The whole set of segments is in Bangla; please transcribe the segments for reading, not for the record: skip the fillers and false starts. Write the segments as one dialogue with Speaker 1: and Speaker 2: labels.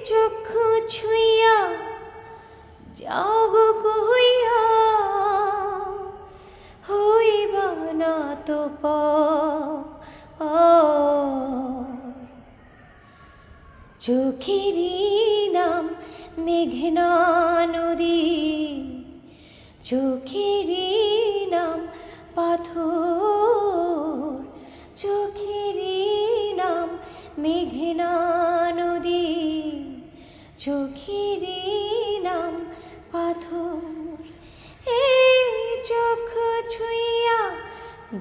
Speaker 1: চক্ষু ছুঁইয়া যাও গো কইয়া হইবা না তো চোখেরই নাম মেঘনা নদী, চোখেরই নাম পাথর, চোখেরই নাম মেঘনা নদী, চোখেরই নাম পাথর। এই চোখ ছুঁইয়া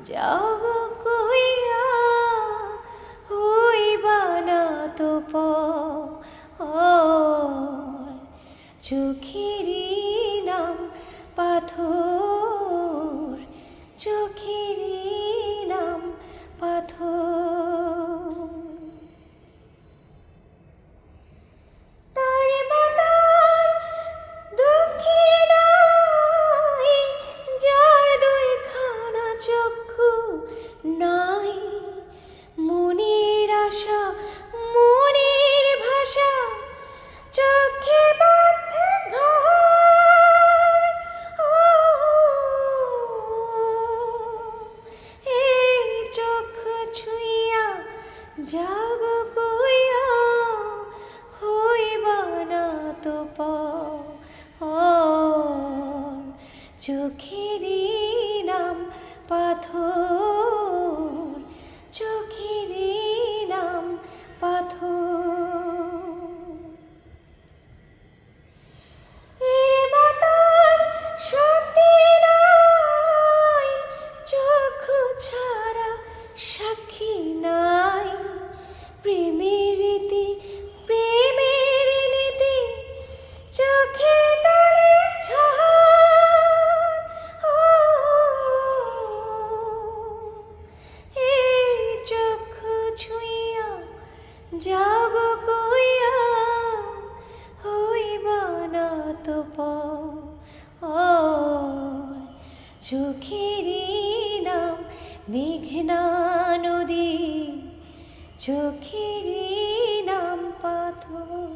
Speaker 1: যাও গো কইয়া হইবা না তো চোখেরই নাম পাথর, চোখেরই নাম পাথর। তারে মাতার দুঃখী নাই, যার দুইখানা চক্ষু নাই, মনের আশা মনের ভাষা চোখে বাঁধে ঘর। এই চোখ ছুঁইয়া যাও গো কইয়া হইবা না তো চোখেরই নাম পাথর, চোখেরই নাম পাথর। এর মাতার শান্তি নাই, চক্ষু ছাড়া সাক্ষী নাই, প্রেমের রীতি প্রেমের নীতি চোখে তলে ঝড়। এই চক্ষু ছুঁইয়া যাও গো কইয়া হইবা না তো চোখেরই নাম মেঘনা নদী, চোখেরই নাম পাথর।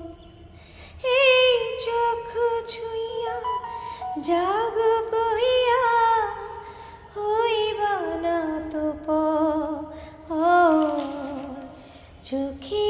Speaker 1: এই চোখ ছুঁইয়া যাও গো কইয়া হইবা না তো চোখে